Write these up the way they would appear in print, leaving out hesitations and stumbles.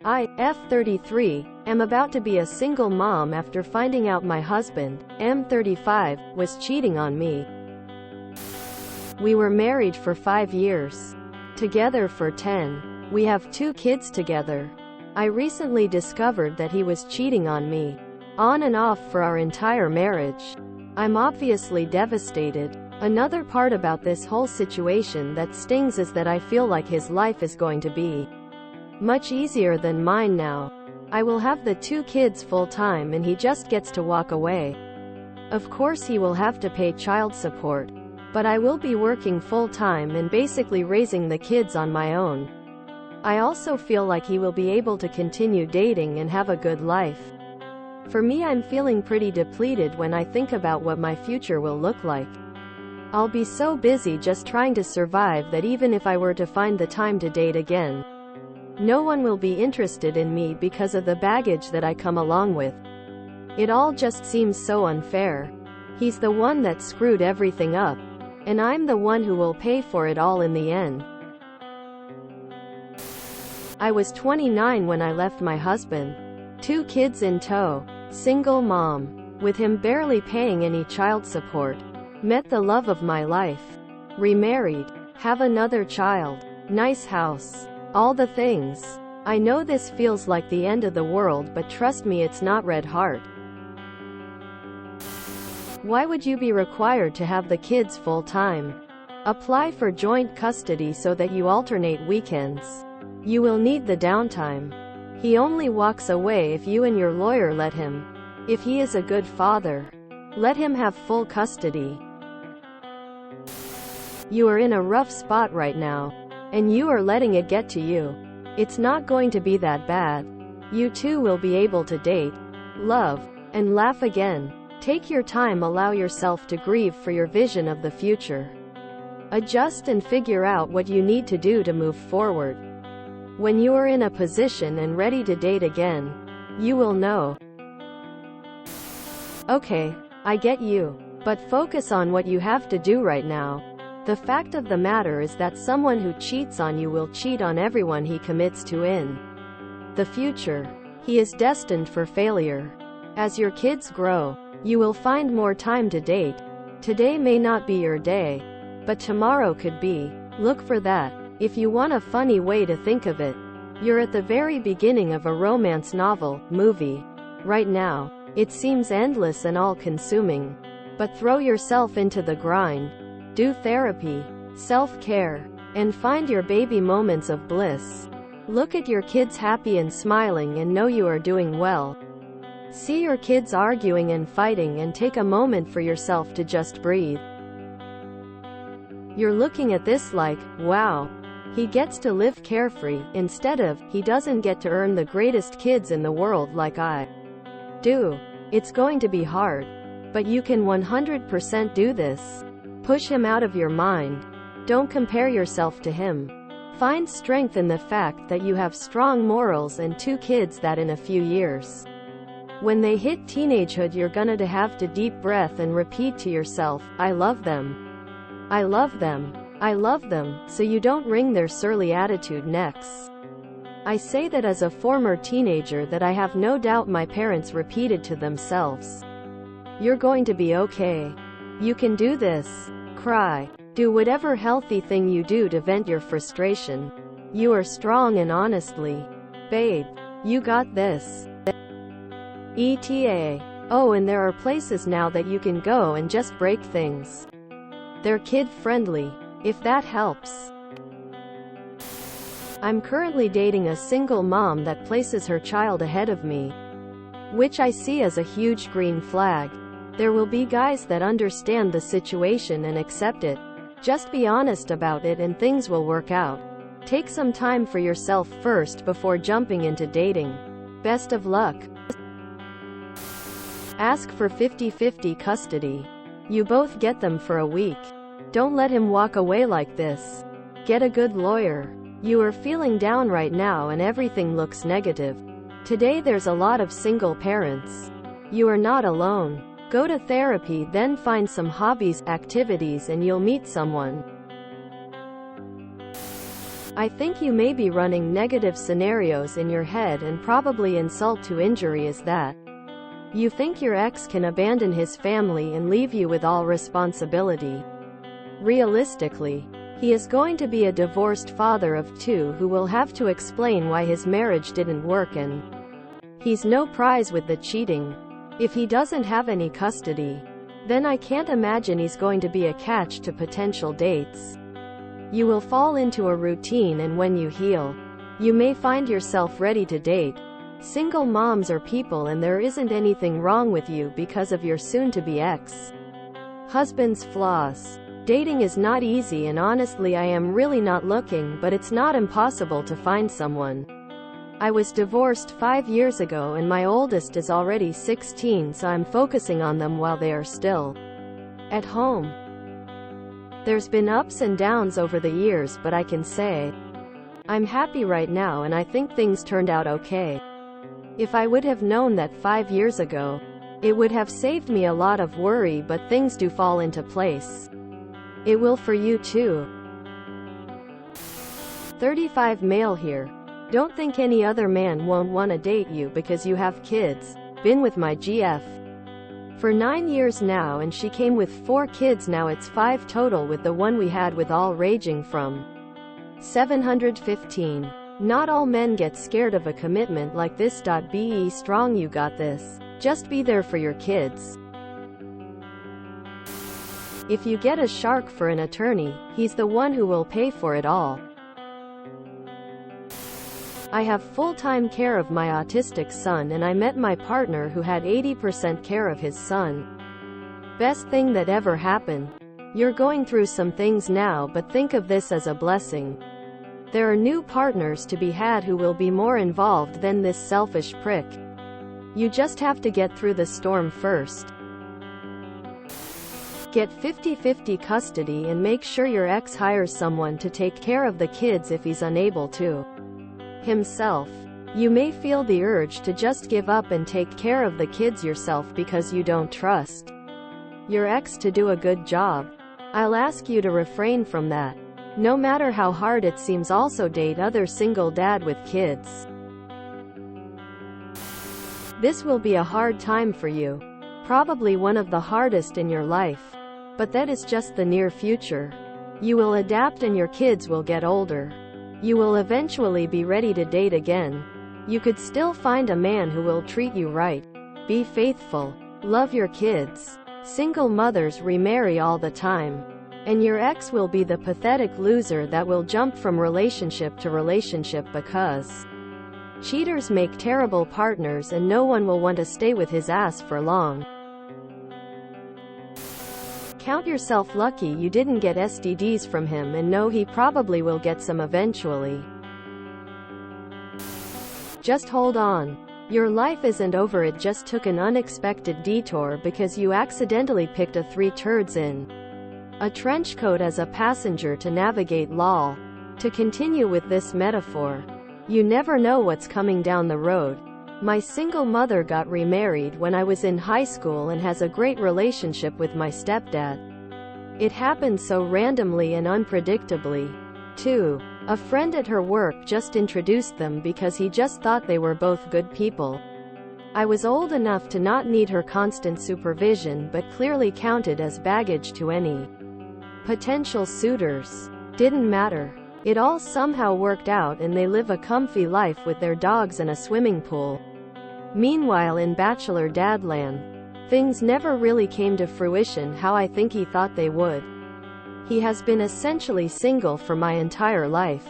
I, F33, am about to be a single mom after finding out my husband, M35, was cheating on me. We were married for 5 years. Together for 10. We have 2 kids together. I recently discovered that he was cheating on me, on and off for our entire marriage. I'm obviously devastated. Another part about this whole situation that stings is that I feel like his life is going to be much easier than mine now. I will have the 2 kids full-time and he just gets to walk away. Of course he will have to pay child support, but I will be working full-time and basically raising the kids on my own. I also feel like he will be able to continue dating and have a good life. For me, I'm feeling pretty depleted when I think about what my future will look like. I'll be so busy just trying to survive that even if I were to find the time to date again, no one will be interested in me because of the baggage that I come along with. It all just seems so unfair. He's the one that screwed everything up, and I'm the one who will pay for it all in the end. I was 29 when I left my husband, 2 kids in tow, single mom, with him barely paying any child support. Met the love of my life. Remarried. Have another child. Nice house. All the things. I know this feels like the end of the world, but trust me, it's not. Red heart. Why would you be required to have the kids full-time? Apply for joint custody so that you alternate weekends. You will need the downtime. He only walks away if you and your lawyer let him. If he is a good father, let him have full custody. You are in a rough spot right now, and you are letting it get to you. It's not going to be that bad. You two will be able to date, love, and laugh again. Take your time, allow yourself to grieve for your vision of the future. Adjust and figure out what you need to do to move forward. When you are in a position and ready to date again, you will know. Okay, I get you. But focus on what you have to do right now. The fact of the matter is that someone who cheats on you will cheat on everyone he commits to in the future. He is destined for failure. As your kids grow, you will find more time to date. Today may not be your day, but tomorrow could be. Look for that. If you want a funny way to think of it, you're at the very beginning of a romance novel, movie. Right now, it seems endless and all-consuming. But throw yourself into the grind. Do therapy, self-care, and find your baby moments of bliss. Look at your kids happy and smiling and know you are doing well. See your kids arguing and fighting and take a moment for yourself to just breathe. You're looking at this like, wow, he gets to live carefree, instead of, he doesn't get to earn the greatest kids in the world like I do. It's going to be hard, but you can 100% do this. Push him out of your mind. Don't compare yourself to him. Find strength in the fact that you have strong morals and 2 kids that in a few years, when they hit teenagehood, you're gonna have to deep breath and repeat to yourself, I love them. I love them. I love them, so you don't wring their surly attitude necks. I say that as a former teenager that I have no doubt my parents repeated to themselves. You're going to be okay. You can do this. Cry. Do whatever healthy thing you do to vent your frustration. You are strong, and honestly, babe, you got this. ETA. Oh, and there are places now that you can go and just break things. They're kid-friendly, if that helps. I'm currently dating a single mom that places her child ahead of me, which I see as a huge green flag. There will be guys that understand the situation and accept it. Just be honest about it and things will work out. Take some time for yourself first before jumping into dating. Best of luck. Ask for 50-50 custody. You both get them for a week. Don't let him walk away like this. Get a good lawyer. You are feeling down right now and everything looks negative. Today there's a lot of single parents. You are not alone. Go to therapy, then find some hobbies, activities, and you'll meet someone. I think you may be running negative scenarios in your head, and probably insult to injury is that you think your ex can abandon his family and leave you with all responsibility. Realistically, he is going to be a divorced father of two who will have to explain why his marriage didn't work, and he's no prize with the cheating. If he doesn't have any custody, then I can't imagine he's going to be a catch to potential dates. You will fall into a routine, and when you heal, you may find yourself ready to date. Single moms are people, and there isn't anything wrong with you because of your soon-to-be ex-husband's flaws. Dating is not easy, and honestly I am really not looking, but it's not impossible to find someone. I was divorced 5 years ago, and my oldest is already 16, so I'm focusing on them while they are still at home. There's been ups and downs over the years, but I can say I'm happy right now, and I think things turned out okay. If I would have known that 5 years ago, it would have saved me a lot of worry, but things do fall into place. It will for you too. 35 male here. Don't think any other man won't want to date you because you have kids. Been with my GF for 9 years now, and she came with 4 kids. Now it's 5 total with the one we had with, all ranging from 715. Not all men get scared of a commitment like this. Be strong, you got this. Just be there for your kids. If you get a shark for an attorney, he's the one who will pay for it all. I have full-time care of my autistic son, and I met my partner who had 80% care of his son. Best thing that ever happened. You're going through some things now, but think of this as a blessing. There are new partners to be had who will be more involved than this selfish prick. You just have to get through the storm first. Get 50-50 custody, and make sure your ex hires someone to take care of the kids if he's unable to himself. You may feel the urge to just give up and take care of the kids yourself because you don't trust your ex to do a good job. I'll ask you to refrain from that. No matter how hard it seems, also date other single dad with kids. This will be a hard time for you. Probably one of the hardest in your life. But that is just the near future. You will adapt, and your kids will get older. You will eventually be ready to date again. You could still find a man who will treat you right. Be faithful. Love your kids. Single mothers remarry all the time. And your ex will be the pathetic loser that will jump from relationship to relationship because cheaters make terrible partners, and no one will want to stay with his ass for long. Count yourself lucky you didn't get STDs from him, and know he probably will get some eventually. Just hold on. Your life isn't over, it just took an unexpected detour because you accidentally picked a 3 turds in a trench coat as a passenger to navigate lol. To continue with this metaphor, you never know what's coming down the road. My single mother got remarried when I was in high school and has a great relationship with my stepdad. It happened so randomly and unpredictably, too. A friend at her work just introduced them because he just thought they were both good people. I was old enough to not need her constant supervision, but clearly counted as baggage to any potential suitors. Didn't matter. It all somehow worked out, and they live a comfy life with their dogs and a swimming pool. Meanwhile, in Bachelor Dadland, things never really came to fruition how I think he thought they would. He has been essentially single for my entire life.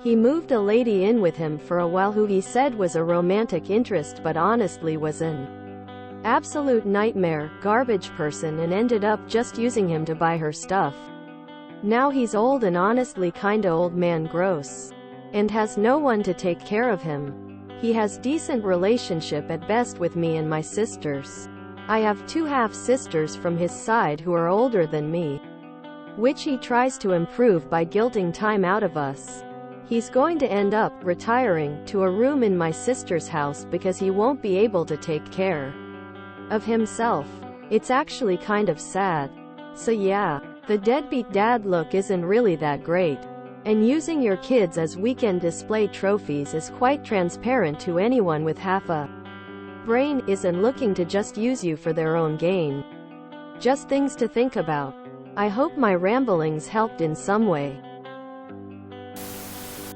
He moved a lady in with him for a while who he said was a romantic interest, but honestly was an absolute nightmare, garbage person, and ended up just using him to buy her stuff. Now he's old, and honestly kinda old man gross, and has no one to take care of him. He has decent relationship at best with me and my sisters. I have 2 half-sisters from his side who are older than me, which he tries to improve by guilting time out of us. He's going to end up retiring to a room in my sister's house because he won't be able to take care of himself. It's actually kind of sad. So yeah, the deadbeat dad look isn't really that great. And using your kids as weekend display trophies is quite transparent to anyone with half a brain isn't looking to just use you for their own gain. Just things to think about. I hope my ramblings helped in some way.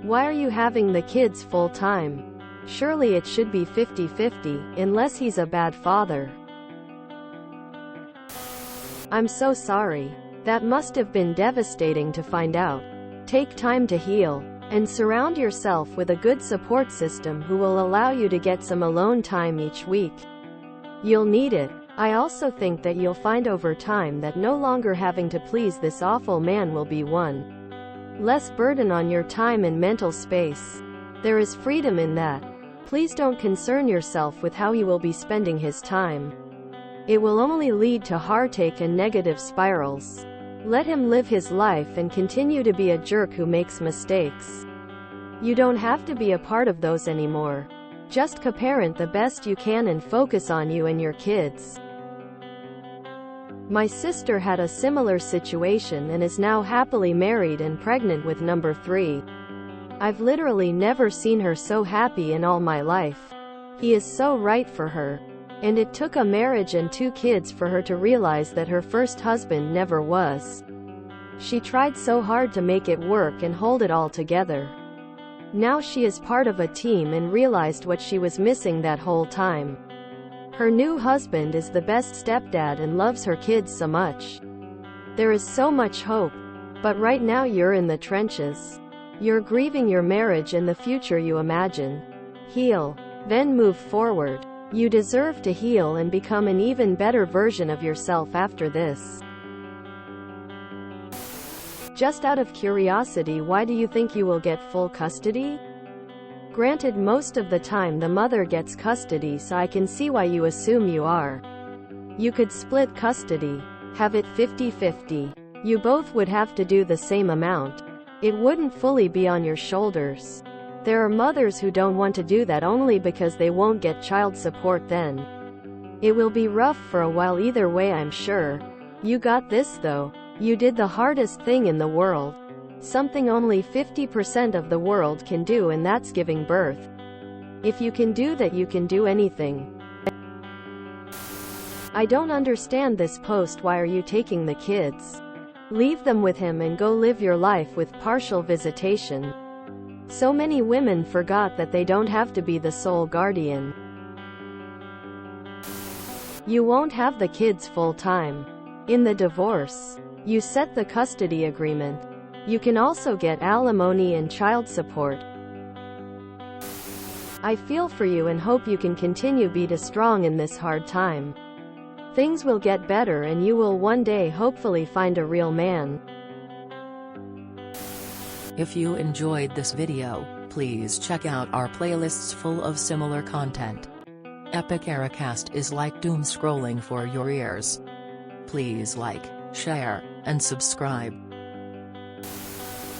Why are you having the kids full time? Surely it should be 50-50, unless he's a bad father. I'm so sorry. That must have been devastating to find out. Take time to heal, and surround yourself with a good support system who will allow you to get some alone time each week. You'll need it. I also think that you'll find over time that no longer having to please this awful man will be one less burden on your time and mental space. There is freedom in that. Please don't concern yourself with how you will be spending his time. It will only lead to heartache and negative spirals. Let him live his life and continue to be a jerk who makes mistakes. You don't have to be a part of those anymore. Just co-parent the best you can and focus on you and your kids. My sister had a similar situation and is now happily married and pregnant with number 3. I've literally never seen her so happy in all my life. He is so right for her. And it took a marriage and 2 kids for her to realize that her first husband never was. She tried so hard to make it work and hold it all together. Now she is part of a team and realized what she was missing that whole time. Her new husband is the best stepdad and loves her kids so much. There is so much hope. But right now you're in the trenches. You're grieving your marriage and the future you imagine. Heal. Then move forward. You deserve to heal and become an even better version of yourself after this. Just out of curiosity, why do you think you will get full custody? Granted, most of the time the mother gets custody, so I can see why you assume you are. You could split custody. Have it 50-50. You both would have to do the same amount. It wouldn't fully be on your shoulders. There are mothers who don't want to do that only because they won't get child support then. It will be rough for a while either way, I'm sure. You got this though. You did the hardest thing in the world. Something only 50% of the world can do, and that's giving birth. If you can do that, you can do anything. I don't understand this post. Why are you taking the kids? Leave them with him and go live your life with partial visitation. So many women forgot that they don't have to be the sole guardian. You won't have the kids full time. In the divorce, you set the custody agreement. You can also get alimony and child support. I feel for you and hope you can continue be strong in this hard time. Things will get better and you will one day hopefully find a real man. If you enjoyed this video, please check out our playlists full of similar content. Epic Ericast is like doom scrolling for your ears. Please like, share, and subscribe.